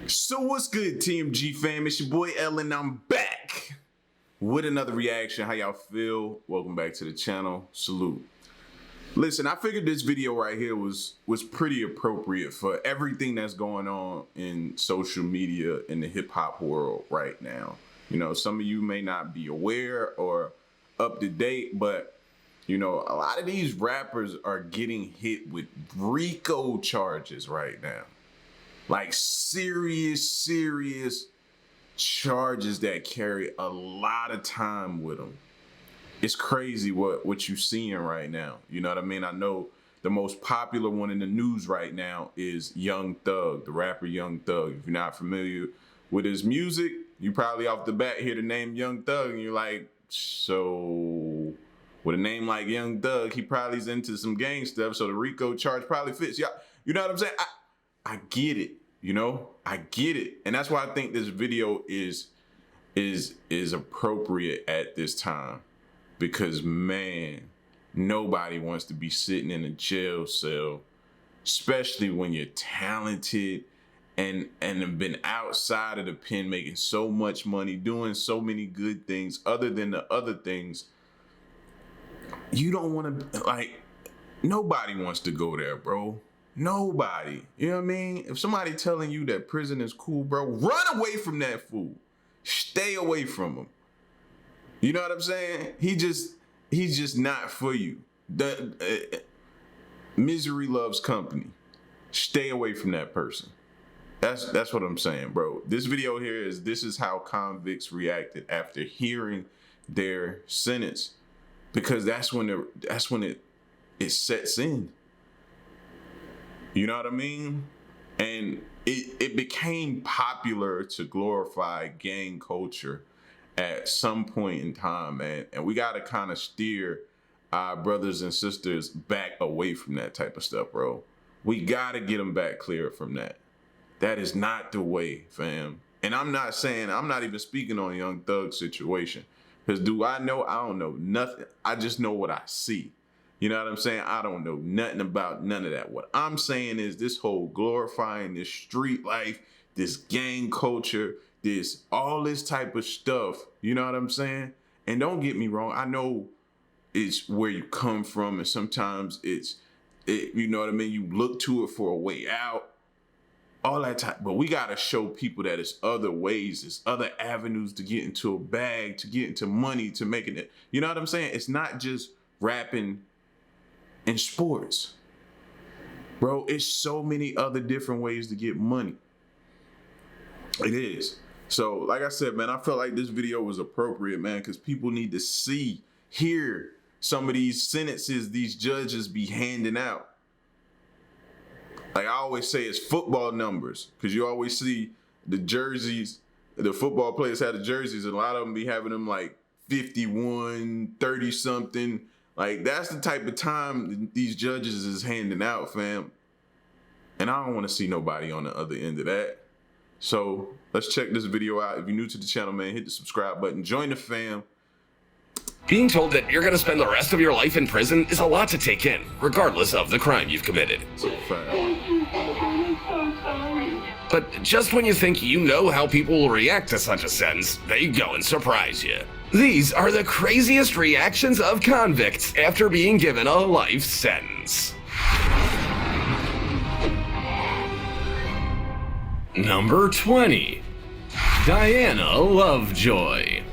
So what's good, TMG fam? It's your boy Ellen, and I'm back with another reaction. How y'all feel? Welcome back to the channel. Salute. Listen, I figured this video right here was pretty appropriate for everything that's going on in social media in the hip-hop world right now. You know, some of you may not be aware or up to date, but you know, a lot of these rappers are getting hit with RICO charges right now. Like serious charges that carry a lot of time with them. It's crazy what you're seeing right now. You know what I mean? I know the most popular one in the news right now is Young Thug, the rapper Young Thug. If you're not familiar with his music, you probably off the bat hear the name Young Thug and you're like, so with a name like Young Thug, he probably's into some gang stuff, so the RICO charge probably fits. Yeah, you know what I'm saying? I get it, you know? I get it. And that's why I think this video is appropriate at this time. Because man, nobody wants to be sitting in a jail cell, especially when you're talented and have been outside of the pen making so much money, doing so many good things other than the other things. You don't want to, like, nobody wants to go there, bro. Nobody. You know what I mean? If somebody telling you that prison is cool, bro, run away from that fool. Stay away from him. You know what I'm saying? He's just not for you. Misery loves company. Stay away from that person. That's what I'm saying, bro. This video here this is how convicts reacted after hearing their sentence. Because that's when it sets in. You know what I mean? And it became popular to glorify gang culture at some point in time, man. And we gotta kind of steer our brothers and sisters back away from that type of stuff, bro. We gotta get them back clear from that. That is not the way, fam. And I'm not even speaking on Young Thug's situation. Because do I know? I don't know nothing. I just know what I see. You know what I'm saying? I don't know nothing about none of that. What I'm saying is this whole glorifying this street life, this gang culture, all this type of stuff. You know what I'm saying? And don't get me wrong. I know it's where you come from, and sometimes you know what I mean? You look to it for a way out. All that type, but we gotta show people that it's other ways, there's other avenues to get into a bag, to get into money, to making it. You know what I'm saying? It's not just rapping and sports, bro. It's so many other different ways to get money. It is. So, like I said, man, I felt like this video was appropriate, man, because people need to hear some of these sentences these judges be handing out. Like I always say, it's football numbers, because you always see the jerseys, the football players have the jerseys, and a lot of them be having them like 51, 30 something. Like that's the type of time these judges is handing out, fam. And I don't want to see nobody on the other end of that. So let's check this video out. If you're new to the channel, man, hit the subscribe button, join the fam. Being told that you're going to spend the rest of your life in prison is a lot to take in, regardless of the crime you've committed. But just when you think you know how people will react to such a sentence, they go and surprise you. These are the craziest reactions of convicts after being given a life sentence. Number 20. Diana Lovejoy.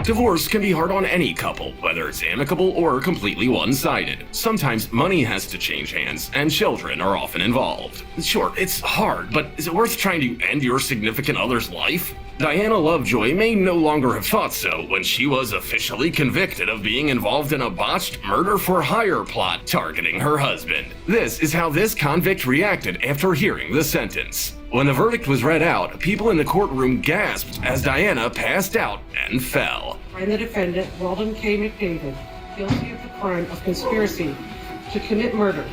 Divorce can be hard on any couple, whether it's amicable or completely one-sided. Sometimes money has to change hands, and children are often involved. Sure, it's hard, but is it worth trying to end your significant other's life? Diana Lovejoy may no longer have thought so when she was officially convicted of being involved in a botched murder-for-hire plot targeting her husband. This is how this convict reacted after hearing the sentence. When the verdict was read out, people in the courtroom gasped as Diana passed out and fell. And the defendant, Weldon K. McDavid, guilty of the crime of conspiracy to commit murder.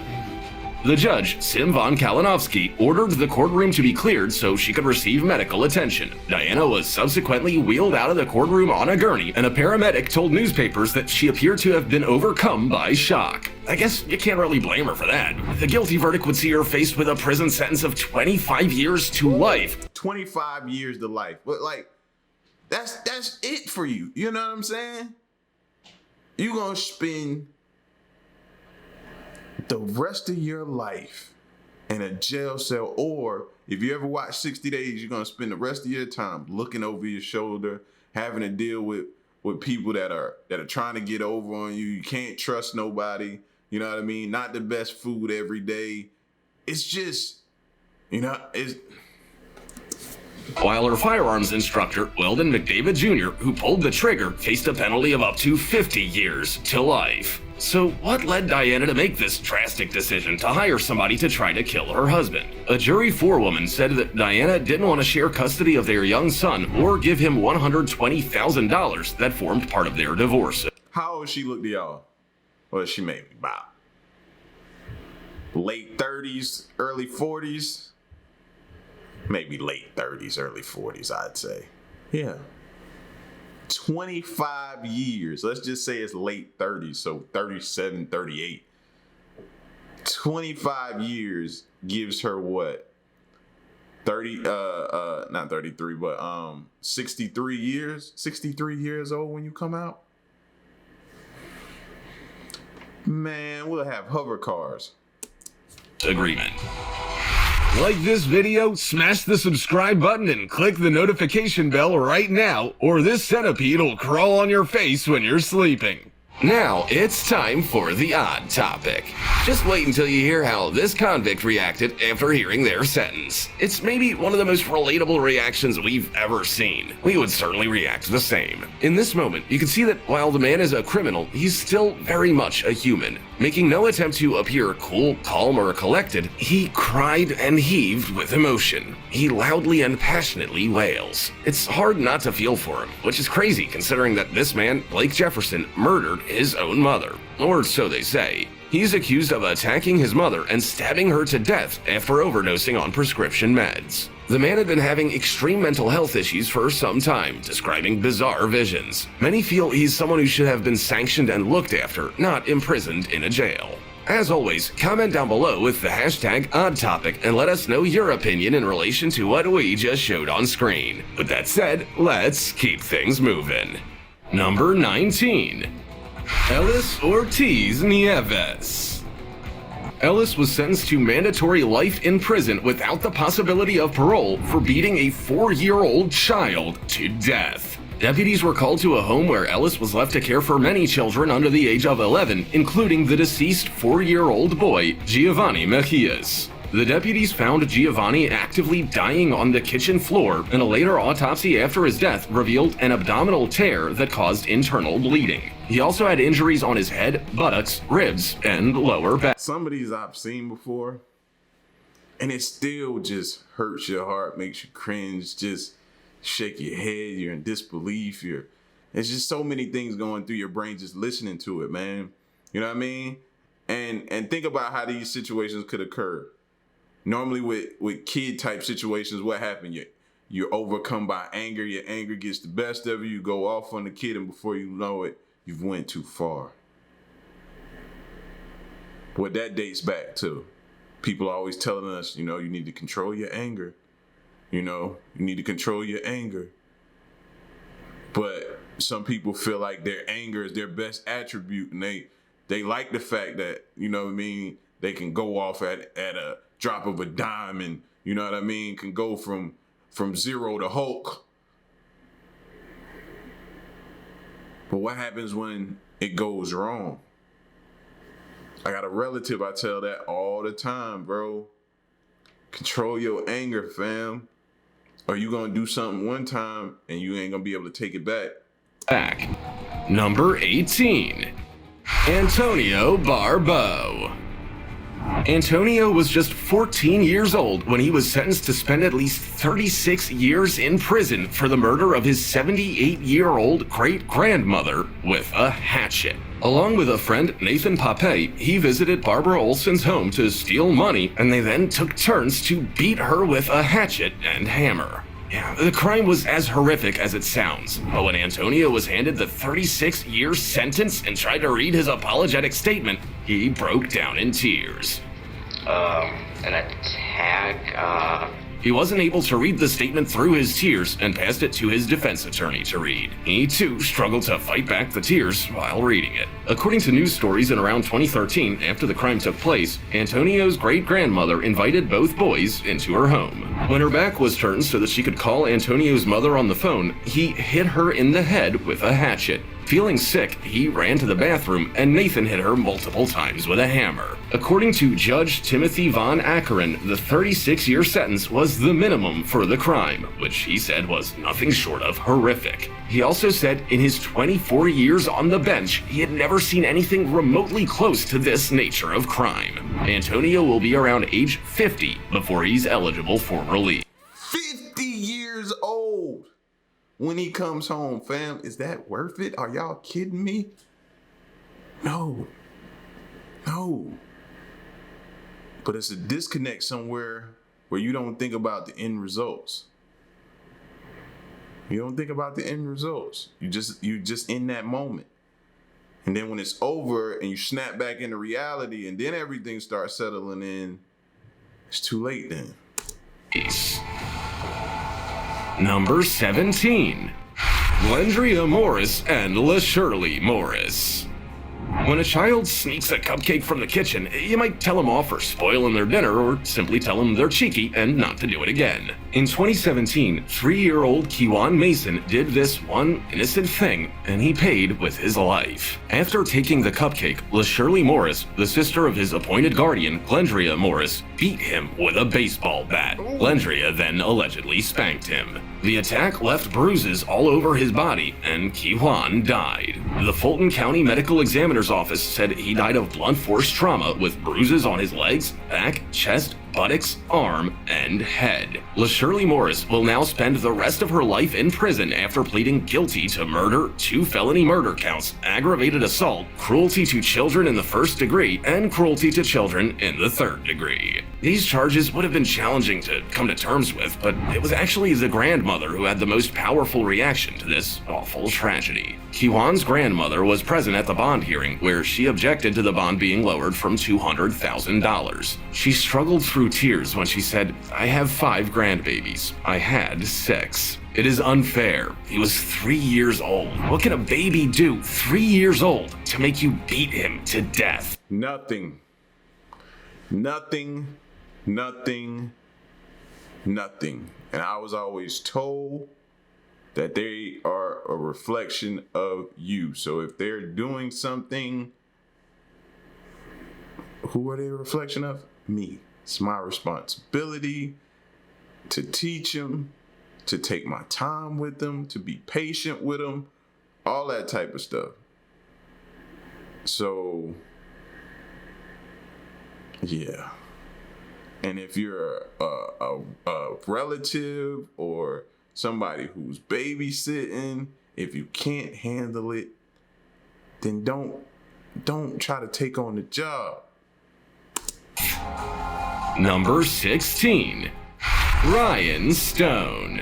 The judge, Sim von Kalinowski, ordered the courtroom to be cleared so she could receive medical attention. Diana was subsequently wheeled out of the courtroom on a gurney, and a paramedic told newspapers that she appeared to have been overcome by shock. I guess you can't really blame her for that. The guilty verdict would see her faced with a prison sentence of 25 years to life. 25 years to life. But like, that's it for you. You know what I'm saying? You're gonna spend the rest of your life in a jail cell, or if you ever watch 60 Days, you're gonna spend the rest of your time looking over your shoulder, having to deal with people that are trying to get over on you. You can't trust nobody. You know what I mean? Not the best food every day. It's just, it's... While her firearms instructor, Weldon McDavid Jr., who pulled the trigger, faced a penalty of up to 50 years to life. So what led Diana to make this drastic decision to hire somebody to try to kill her husband? A jury forewoman said that Diana didn't want to share custody of their young son or give him $120,000 that formed part of their divorce. How old she look to y'all? Well, she may be about late 30s, early 40s. Maybe late 30s, early 40s, I'd say. Yeah. 25 years. Let's just say it's late 30s, so 37, 38. 25 years gives her what? 30, not 33, but 63 years? 63 years old when you come out? Man, we'll have hover cars. Agreement. Like this video, smash the subscribe button and click the notification bell right now, or this centipede will crawl on your face when you're sleeping. Now it's time for the odd topic. Just wait until you hear how this convict reacted after hearing their sentence. It's maybe one of the most relatable reactions we've ever seen. We would certainly react the same. In this moment, you can see that while the man is a criminal, he's still very much a human. Making no attempt to appear cool, calm, or collected, he cried and heaved with emotion. He loudly and passionately wails. It's hard not to feel for him, which is crazy considering that this man, Blake Jefferson, murdered his own mother. Or so they say. He's accused of attacking his mother and stabbing her to death after overdosing on prescription meds. The man had been having extreme mental health issues for some time, describing bizarre visions. Many feel he's someone who should have been sanctioned and looked after, not imprisoned in a jail. As always, comment down below with the hashtag #OddTopic and let us know your opinion in relation to what we just showed on screen. With that said, let's keep things moving. Number 19. Ellis Ortiz Nieves. Ellis was sentenced to mandatory life in prison without the possibility of parole for beating a 4-year-old child to death. Deputies were called to a home where Ellis was left to care for many children under the age of 11, including the deceased 4-year-old boy, Giovanni Mejias. The deputies found Giovanni actively dying on the kitchen floor, and a later autopsy after his death revealed an abdominal tear that caused internal bleeding. He also had injuries on his head, buttocks, ribs, and lower back. Some of these I've seen before, and it still just hurts your heart, makes you cringe, just shake your head, you're in disbelief, there's just so many things going through your brain just listening to it, man. You know what I mean? And think about how these situations could occur. Normally with kid type situations, what happened? You're overcome by anger, your anger gets the best of you go off on the kid, and before you know it, you've went too far. What that dates back to, people are always telling us, you need to control your anger. You need to control your anger. But some people feel like their anger is their best attribute, and they like the fact that, they can go off at a drop of a dime, and can go from zero to Hulk. But what happens when it goes wrong? I got a relative, I tell that all the time, bro. Control your anger, fam. Or you gonna do something one time and you ain't gonna be able to take it back. Number 18. Antonio Barbeau. Antonio was just 14 years old when he was sentenced to spend at least 36 years in prison for the murder of his 78-year-old great-grandmother with a hatchet. Along with a friend, Nathan Pape, he visited Barbara Olson's home to steal money, and they then took turns to beat her with a hatchet and hammer. Yeah, the crime was as horrific as it sounds, but when Antonio was handed the 36-year sentence and tried to read his apologetic statement, he broke down in tears. An attack, He wasn't able to read the statement through his tears and passed it to his defense attorney to read. He, too, struggled to fight back the tears while reading it. According to news stories, in around 2013, after the crime took place, Antonio's great-grandmother invited both boys into her home. When her back was turned so that she could call Antonio's mother on the phone, he hit her in the head with a hatchet. Feeling sick, he ran to the bathroom, and Nathan hit her multiple times with a hammer. According to Judge Timothy Von Ackeren, the 36-year sentence was the minimum for the crime, which he said was nothing short of horrific. He also said in his 24 years on the bench, he had never seen anything remotely close to this nature of crime. Antonio will be around age 50 before he's eligible for release. 50 years old when he comes home, fam. Is that worth it? Are y'all kidding me? No. But it's a disconnect somewhere where you don't think about the end results. You don't think about the end results. You just in that moment. And then when it's over and you snap back into reality and then everything starts settling in, it's too late then. Number 17. Lendria Morris and LaShirley Morris. When a child sneaks a cupcake from the kitchen, you might tell them off for spoiling their dinner or simply tell them they're cheeky and not to do it again. In 2017, 3-year-old Kewan Mason did this one innocent thing, and he paid with his life. After taking the cupcake, LaShirley Morris, the sister of his appointed guardian, Lendria Morris, beat him with a baseball bat. Lendria then allegedly spanked him. The attack left bruises all over his body, and Kewan died. The Fulton County Medical Examiner's Office said he died of blunt force trauma with bruises on his legs, back, chest, buttocks, arm, and head. LaShirley Morris will now spend the rest of her life in prison after pleading guilty to murder, 2 felony murder counts, aggravated assault, cruelty to children in the 1st degree, and cruelty to children in the 3rd degree. These charges would have been challenging to come to terms with, but it was actually the grandmother who had the most powerful reaction to this awful tragedy. Kewan's grandmother was present at the bond hearing, where she objected to the bond being lowered from $200,000. She struggled through tears when she said, "I have 5 grandbabies. I had 6. It is unfair. He was 3 years old. What can a baby do, 3 years old, to make you beat him to death?" Nothing. And I was always told that they are a reflection of you. So if they're doing something, who are they a reflection of? Me. It's my responsibility to teach them, to take my time with them, to be patient with them, all that type of stuff. So, yeah. And if you're a relative or somebody who's babysitting, if you can't handle it, then don't try to take on the job. Number 16. Ryan Stone.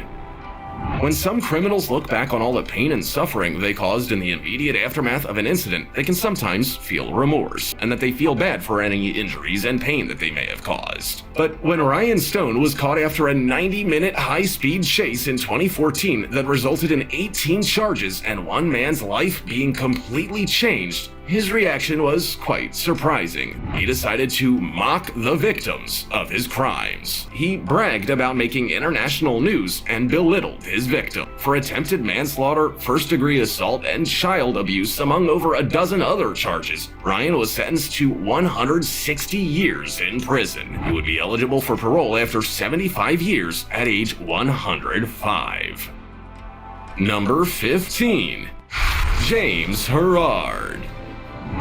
When some criminals look back on all the pain and suffering they caused in the immediate aftermath of an incident, they can sometimes feel remorse, and that they feel bad for any injuries and pain that they may have caused. But when Ryan Stone was caught after a 90-minute high-speed chase in 2014 that resulted in 18 charges and one man's life being completely changed, his reaction was quite surprising. He decided to mock the victims of his crimes. He bragged about making international news and belittled his victim. For attempted manslaughter, first-degree assault, and child abuse, among over a dozen other charges, Ryan was sentenced to 160 years in prison. He would be eligible for parole after 75 years at age 105. Number 15. James Herard.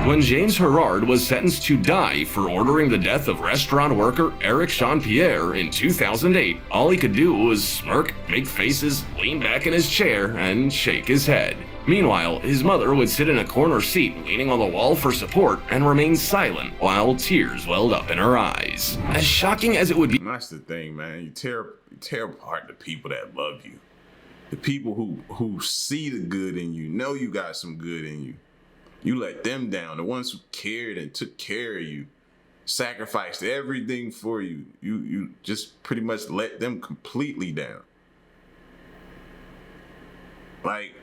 When James Herard was sentenced to die for ordering the death of restaurant worker Eric Jean-Pierre in 2008, all he could do was smirk, make faces, lean back in his chair, and shake his head. Meanwhile, his mother would sit in a corner seat leaning on the wall for support and remain silent while tears welled up in her eyes. As shocking as it would be— That's the thing, man. You tear apart the people that love you. The people who see the good in you, know you got some good in you. You let them down. The ones who cared and took care of you, sacrificed everything for you. You just pretty much let them completely down. Like,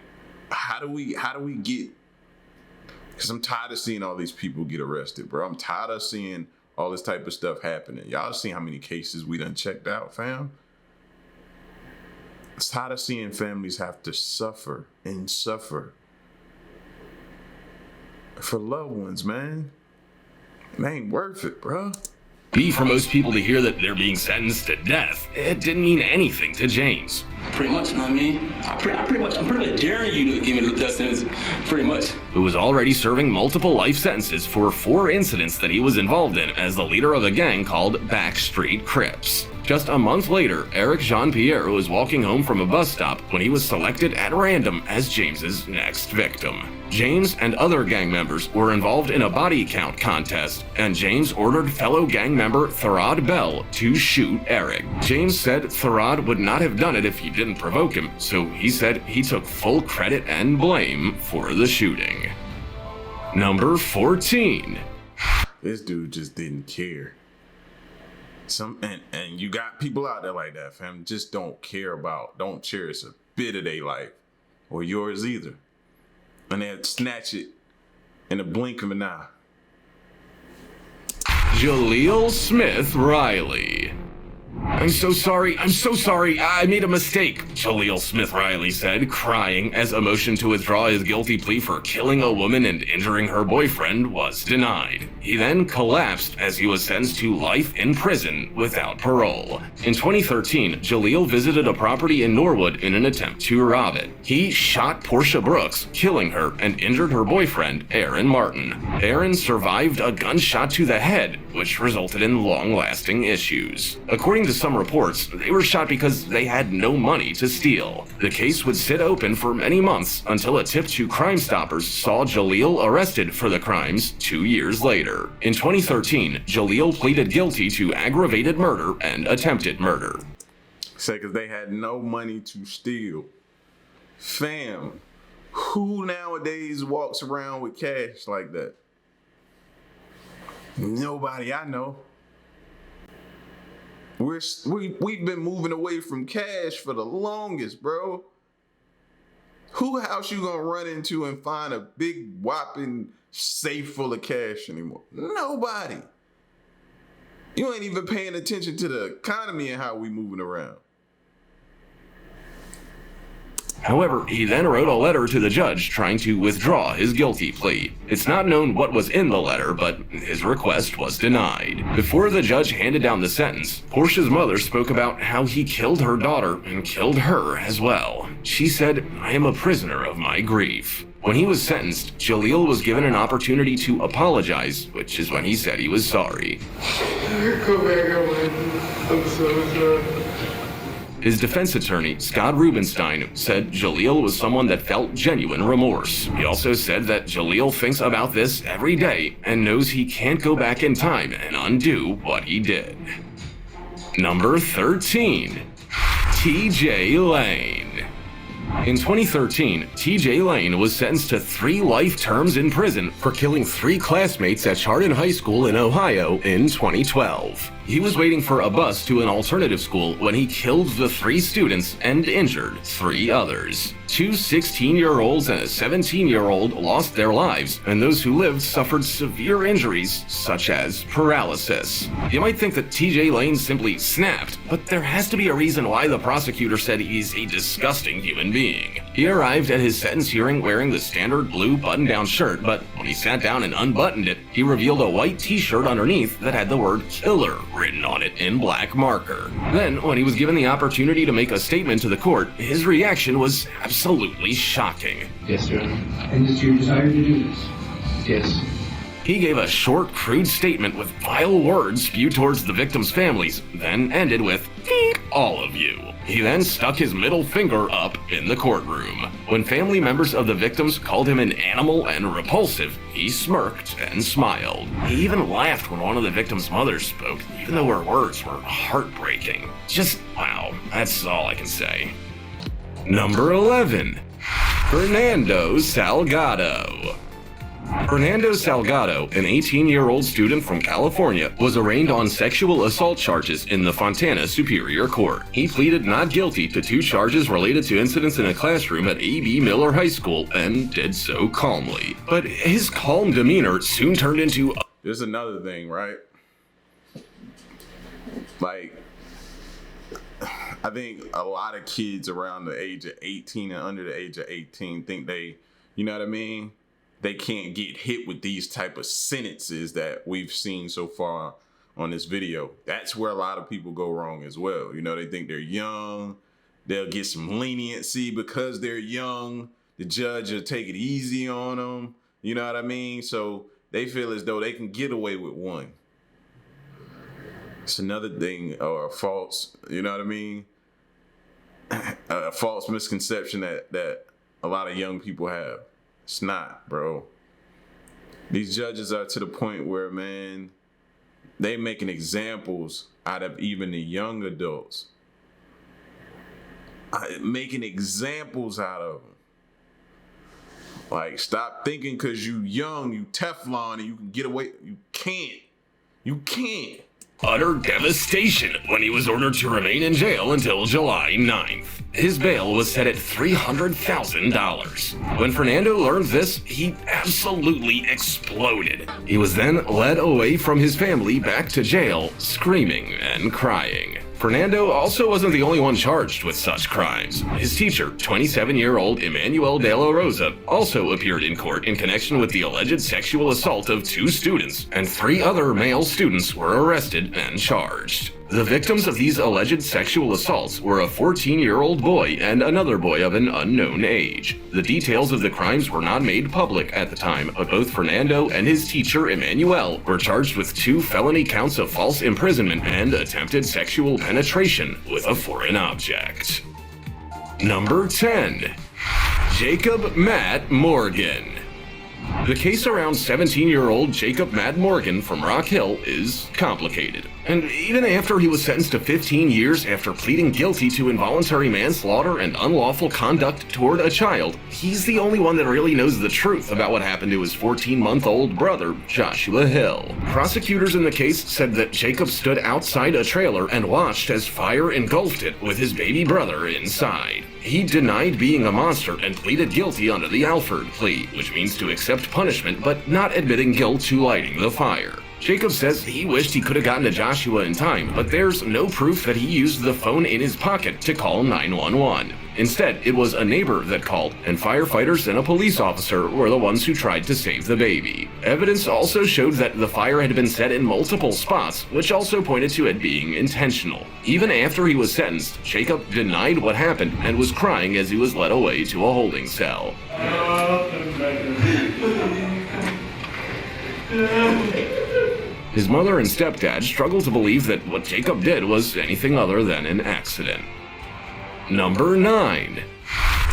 how do we get, because I'm tired of seeing all these people get arrested, bro. I'm tired of seeing all this type of stuff happening. Y'all seen how many cases we done checked out, fam? I'm tired of seeing families have to suffer and suffer for loved ones, man. It ain't worth it, bro. For most people to hear that they're being sentenced to death, it didn't mean anything to James. Pretty much, you know what I mean? I'm pretty much daring you to give me the death sentence, pretty much. Who was already serving multiple life sentences for 4 incidents that he was involved in as the leader of a gang called Backstreet Crips. Just a month later, Eric Jean-Pierre was walking home from a bus stop when he was selected at random as James's next victim. James and other gang members were involved in a body count contest, and James ordered fellow gang member Therod Bell to shoot Eric. James said Therod would not have done it if he didn't provoke him, so he said he took full credit and blame for the shooting. Number 14. This dude just didn't care. And you got people out there like that, fam. Just don't cherish a bit of their life, or yours either. And they'll snatch it in a blink of an eye. Jaleel Smith Riley. I'm so sorry, I made a mistake, Jaleel Smith Riley said, crying as a motion to withdraw his guilty plea for killing a woman and injuring her boyfriend was denied. He then collapsed as he was sentenced to life in prison without parole. In 2013, Jaleel visited a property in Norwood in an attempt to rob it. He shot Portia Brooks, killing her, and injured her boyfriend, Aaron Martin. Aaron survived a gunshot to the head, which resulted in long-lasting issues. According to some reports, they were shot because they had no money to steal. The case would sit open for many months until a tip to Crime Stoppers saw Jaleel arrested for the crimes 2 years later. In 2013, Jaleel pleaded guilty to aggravated murder and attempted murder. Say, because they had no money to steal. Fam, who nowadays walks around with cash like that? Nobody I know. We've been moving away from cash for the longest, bro. Who house you gonna run into and find a big whopping safe full of cash anymore? Nobody. You ain't even paying attention to the economy and how we moving around. However, he then wrote a letter to the judge trying to withdraw his guilty plea. It's not known what was in the letter, but his request was denied. Before the judge handed down the sentence, Portia's mother spoke about how he killed her daughter and killed her as well. She said, "I am a prisoner of my grief." When he was sentenced, Jaleel was given an opportunity to apologize, which is when he said he was sorry. Go back on I'm so sorry. His defense attorney, Scott Rubenstein, said Jaleel was someone that felt genuine remorse. He also said that Jaleel thinks about this every day and knows he can't go back in time and undo what he did. Number 13. TJ Lane. In 2013, TJ Lane was sentenced to 3 life terms in prison for killing 3 classmates at Chardon High School in Ohio in 2012. He was waiting for a bus to an alternative school when he killed the 3 students and injured 3 others. 2 16-year-olds and a 17-year-old lost their lives, and those who lived suffered severe injuries, such as paralysis. You might think that TJ Lane simply snapped, but there has to be a reason why the prosecutor said he's a disgusting human being. He arrived at his sentence hearing wearing the standard blue button-down shirt, but when he sat down and unbuttoned it, he revealed a white t-shirt underneath that had the word killer written on it in black marker. Then, when he was given the opportunity to make a statement to the court, his reaction was absolutely shocking. Yes, Your Honor. And it's your desire to do this? Yes. He gave a short, crude statement with vile words spewed towards the victims' families, then ended with, "Beep, all of you." He then stuck his middle finger up in the courtroom. When family members of the victims called him an animal and repulsive, he smirked and smiled. He even laughed when one of the victims' mothers spoke, even though her words were heartbreaking. Just, wow, that's all I can say. Number 11. Hernando Salgado. Hernando Salgado, an 18-year-old student from California, was arraigned on sexual assault charges in the Fontana Superior Court. He pleaded not guilty to 2 charges related to incidents in a classroom at A.B. Miller High School and did so calmly. But his calm demeanor soon turned into... There's another thing, right? Like, I think a lot of kids around the age of 18 and under the age of 18 think they, you know what I mean? They can't get hit with these type of sentences that we've seen so far on this video. That's where a lot of people go wrong as well. You know, they think they're young. They'll get some leniency because they're young. The judge will take it easy on them. You know what I mean? So they feel as though they can get away with one. It's another thing, or a false, you know what I mean? A false misconception that a lot of young people have. It's not, bro. These judges are to the point where, man, they making examples out of even the young adults. Making examples out of them. Like, stop thinking because you young, you Teflon, and you can get away. You can't. You can't. Utter devastation when he was ordered to remain in jail until July 9th. His bail was set at $300,000. When Fernando learned this, he absolutely exploded. He was then led away from his family back to jail, screaming and crying. Fernando also wasn't the only one charged with such crimes. His teacher, 27-year-old Emmanuel De La Rosa, also appeared in court in connection with the alleged sexual assault of 2 students, and 3 other male students were arrested and charged. The victims of these alleged sexual assaults were a 14-year-old boy and another boy of an unknown age. The details of the crimes were not made public at the time, but both Fernando and his teacher, Emmanuel, were charged with 2 felony counts of false imprisonment and attempted sexual penetration with a foreign object. Number 10. Jacob Matt Morgan. The case around 17-year-old Jacob Matt Morgan from Rock Hill is complicated. And even after he was sentenced to 15 years after pleading guilty to involuntary manslaughter and unlawful conduct toward a child, he's the only one that really knows the truth about what happened to his 14-month-old brother, Joshua Hill. Prosecutors in the case said that Jacob stood outside a trailer and watched as fire engulfed it with his baby brother inside. He denied being a monster and pleaded guilty under the Alford plea, which means to accept punishment but not admitting guilt to lighting the fire. Jacob says he wished he could have gotten to Joshua in time, but there's no proof that he used the phone in his pocket to call 911. Instead, it was a neighbor that called, and firefighters and a police officer were the ones who tried to save the baby. Evidence also showed that the fire had been set in multiple spots, which also pointed to it being intentional. Even after he was sentenced, Jacob denied what happened and was crying as he was led away to a holding cell. His mother and stepdad struggle to believe that what Jacob did was anything other than an accident. Number 9.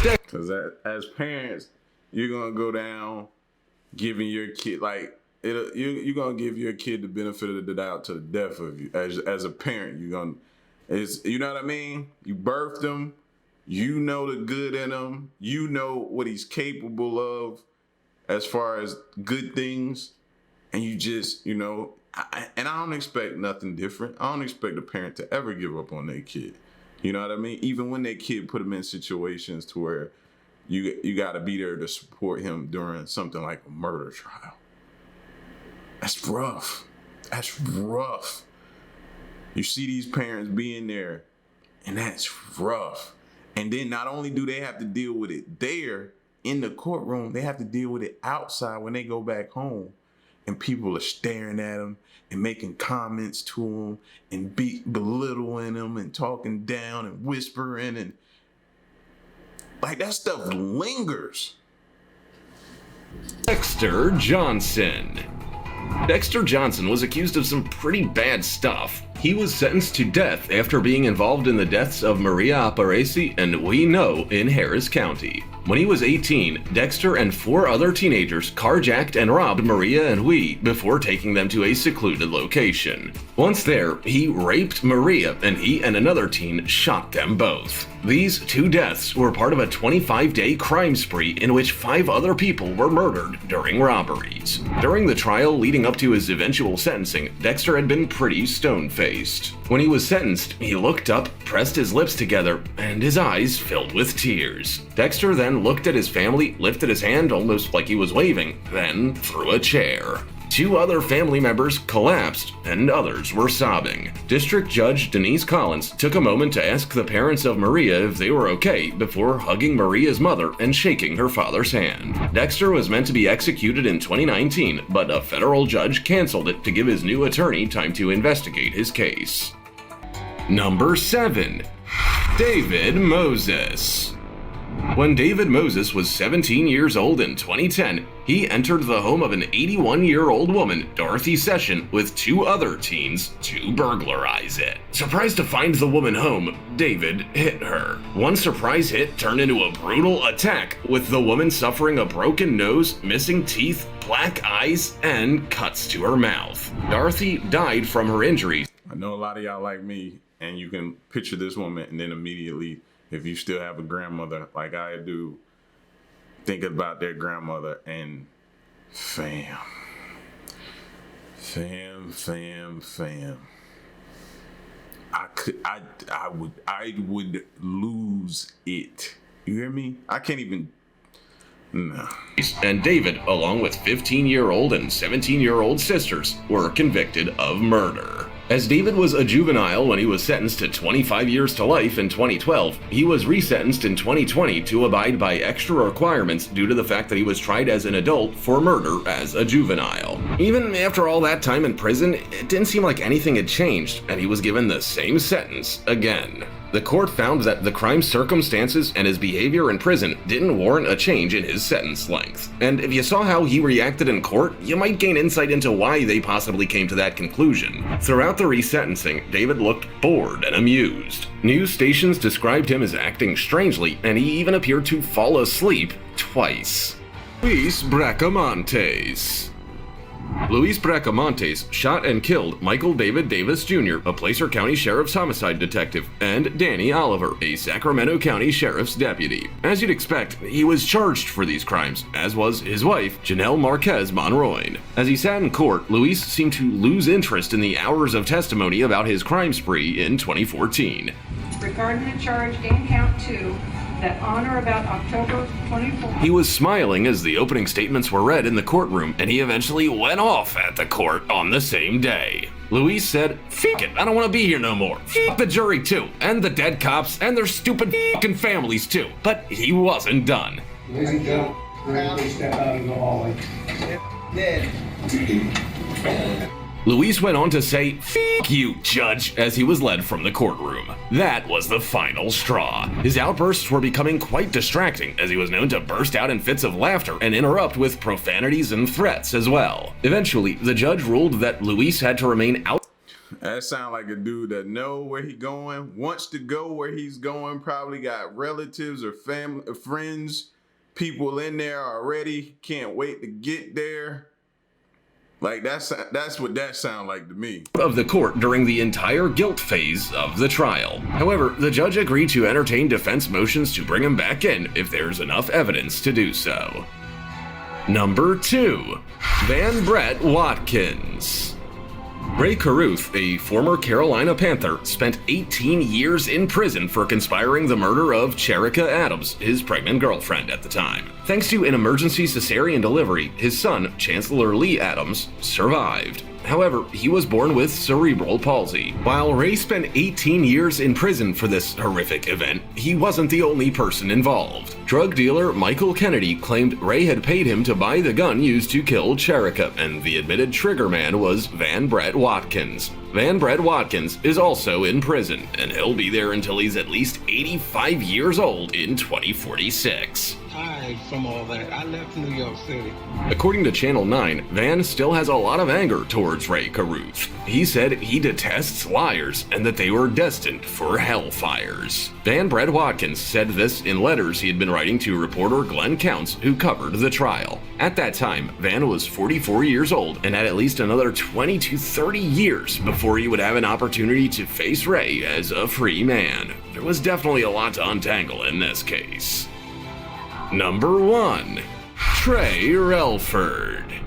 Because as parents, you're going to go down giving your kid, like, you're going to give your kid the benefit of the doubt to the death of you. As a parent, you're going to, you know what I mean? You birthed him. You know the good in him. You know what he's capable of as far as good things. And you just, you know, and I don't expect nothing different. I don't expect a parent to ever give up on their kid. You know what I mean? Even when their kid put them in situations to where you got to be there to support him during something like a murder trial. That's rough. That's rough. You see these parents being there, and that's rough. And then not only do they have to deal with it there in the courtroom, they have to deal with it outside when they go back home. And people are staring at them and making comments to them and belittling them and talking down and whispering, and like that stuff lingers. Dexter Johnson. Dexter Johnson was accused of some pretty bad stuff. He was sentenced to death after being involved in the deaths of Maria Apareci and We Know in Harris County. When he was 18, Dexter and 4 other teenagers carjacked and robbed Maria and Huy before taking them to a secluded location. Once there, he raped Maria and he and another teen shot them both. These 2 deaths were part of a 25-day crime spree in which 5 other people were murdered during robberies. During the trial leading up to his eventual sentencing, Dexter had been pretty stone-faced. When he was sentenced, he looked up, pressed his lips together, and his eyes filled with tears. Dexter then looked at his family, lifted his hand almost like he was waving, then threw a chair. 2 other family members collapsed, and others were sobbing. District Judge Denise Collins took a moment to ask the parents of Maria if they were okay before hugging Maria's mother and shaking her father's hand. Dexter was meant to be executed in 2019, but a federal judge canceled it to give his new attorney time to investigate his case. Number 7. David Moses. When David Moses was 17 years old in 2010, he entered the home of an 81-year-old woman, Dorothy Session, with 2 other teens to burglarize it. Surprised to find the woman home, David hit her. One surprise hit turned into a brutal attack, with the woman suffering a broken nose, missing teeth, black eyes, and cuts to her mouth. Dorothy died from her injuries. I know a lot of y'all like me, and you can picture this woman and then immediately, if you still have a grandmother like I do, think about their grandmother and fam. I would lose it. You hear me? I can't even. No. And David, along with 15-year-old and 17-year-old sisters, were convicted of murder. As David was a juvenile when he was sentenced to 25 years to life in 2012, he was resentenced in 2020 to abide by extra requirements due to the fact that he was tried as an adult for murder as a juvenile. Even after all that time in prison, it didn't seem like anything had changed, and he was given the same sentence again. The court found that the crime's circumstances and his behavior in prison didn't warrant a change in his sentence length. And if you saw how he reacted in court, you might gain insight into why they possibly came to that conclusion. Throughout the resentencing, David looked bored and amused. News stations described him as acting strangely, and he even appeared to fall asleep twice. Luis Bracamontes. Luis Bracamontes shot and killed Michael David Davis Jr., a Placer County Sheriff's homicide detective, and Danny Oliver, a Sacramento County Sheriff's deputy. As you'd expect, he was charged for these crimes, as was his wife, Janelle Marquez Monroy. As he sat in court, Luis seemed to lose interest in the hours of testimony about his crime spree in 2014. Regarding the charge in count 2, that on or about October 24th. He was smiling as the opening statements were read in the courtroom, and he eventually went off at the court on the same day. Luis said, "F*** it, I don't want to be here no more. F*** the jury too, and the dead cops, and their stupid f***ing families too." But he wasn't done. Ladies and gentlemen, please step out of the hallway. Luis went on to say, "F*** you, Judge," as he was led from the courtroom. That was the final straw. His outbursts were becoming quite distracting, as he was known to burst out in fits of laughter and interrupt with profanities and threats as well. Eventually, the judge ruled that Luis had to remain out. That sound like a dude that know where he going, wants to go where he's going, probably got relatives or family, friends, people in there already, can't wait to get there. Like, that's what that sound like to me. Of the court during the entire guilt phase of the trial. However, the judge agreed to entertain defense motions to bring him back in if there's enough evidence to do so. Number 2. Brad Watkins. Ray Carruth, a former Carolina Panther, spent 18 years in prison for conspiring the murder of Cherika Adams, his pregnant girlfriend at the time. Thanks to an emergency cesarean delivery, his son, Chancellor Lee Adams, survived. However, he was born with cerebral palsy. While Ray spent 18 years in prison for this horrific event, he wasn't the only person involved. Drug dealer Michael Kennedy claimed Ray had paid him to buy the gun used to kill Cherika, and the admitted triggerman was Brad Watkins. Brad Watkins is also in prison, and he'll be there until he's at least 85 years old in 2046. hide from all that. I left New York City. According to Channel 9, Van still has a lot of anger towards Ray Caruth. He said he detests liars and that they were destined for hellfires. Brad Watkins said this in letters he had been writing to reporter Glenn Counts, who covered the trial. At that time, Van was 44 years old and had at least another 20 to 30 years before he would have an opportunity to face Ray as a free man. There was definitely a lot to untangle in this case. Number 1. Trey Relford.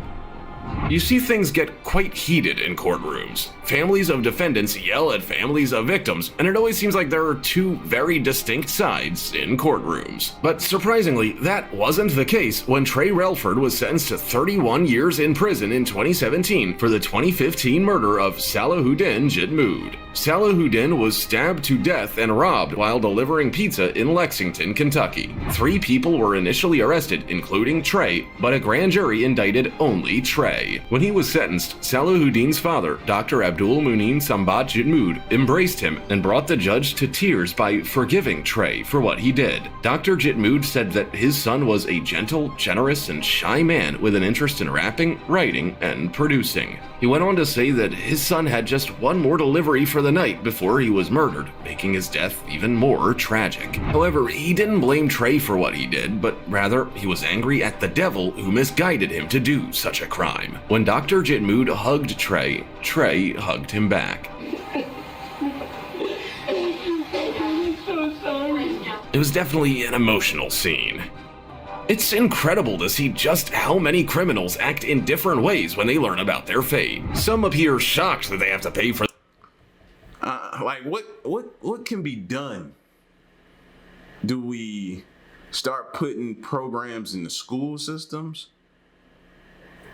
You see things get quite heated in courtrooms. Families of defendants yell at families of victims, and it always seems like there are two very distinct sides in courtrooms. But surprisingly, that wasn't the case when Trey Relford was sentenced to 31 years in prison in 2017 for the 2015 murder of Salahuddin Jitmood. Salahuddin was stabbed to death and robbed while delivering pizza in Lexington, Kentucky. 3 people were initially arrested, including Trey, but a grand jury indicted only Trey. When he was sentenced, Salahuddin's father, Dr. Abdul Munin Sambat Jitmood, embraced him and brought the judge to tears by forgiving Trey for what he did. Dr. Jitmood said that his son was a gentle, generous, and shy man with an interest in rapping, writing, and producing. He went on to say that his son had just one more delivery for the night before he was murdered, making his death even more tragic. However, he didn't blame Trey for what he did, but rather he was angry at the devil who misguided him to do such a crime. When Dr. Jitmood hugged Trey, Trey hugged him back. It was definitely an emotional scene. It's incredible to see just how many criminals act in different ways when they learn about their fate. Some appear shocked that they have to pay for like what can be done? Do we start putting programs in the school systems?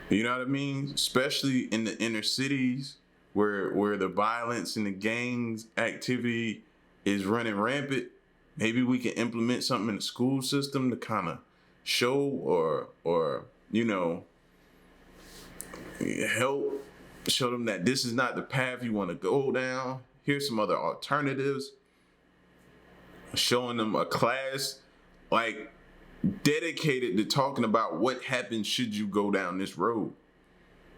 You know what I mean? Especially in the inner cities where the violence and the gangs activity is running rampant. Maybe we can implement something in the school system to kind of show or you know, help show them that this is not the path you want to go down. Here's some other alternatives. Showing them a class like dedicated to talking about what happens should you go down this road.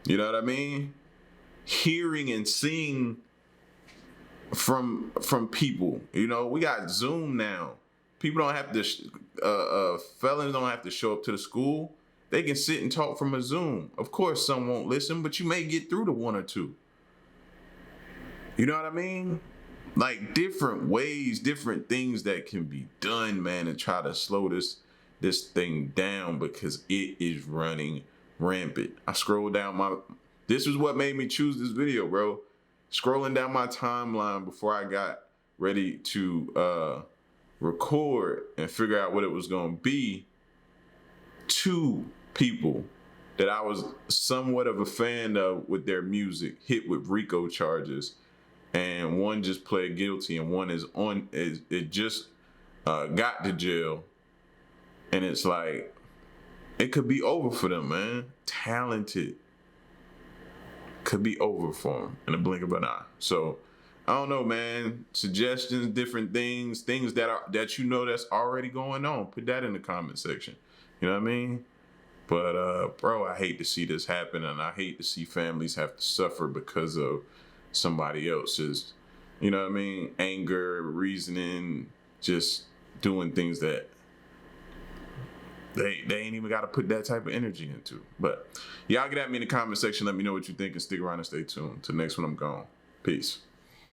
You know what I mean? Hearing and seeing from people. You know, we got Zoom now. People don't have to, felons don't have to show up to the school. They can sit and talk from a Zoom. Of course, some won't listen, but you may get through to one or two. You know what I mean? Like different ways, different things that can be done, man, and try to slow this thing down because it is running rampant. I scrolled down this is what made me choose this video, bro. Scrolling down my timeline before I got ready to record and figure out what it was going to be. 2 people that I was somewhat of a fan of with their music hit with RICO charges, and one just pled guilty and one it just got to jail. And it's like, it could be over for them, man. Talented. Could be over for them in a blink of an eye. So I don't know, man. Suggestions, different things that you know that's already going on. Put that in the comment section. You know what I mean? But bro, I hate to see this happen, and I hate to see families have to suffer because of somebody else's, you know what I mean, anger, reasoning, just doing things that they ain't even got to put that type of energy into. But y'all get at me in the comment section. Let me know what you think and stick around and stay tuned. Till next one, I'm gone. Peace.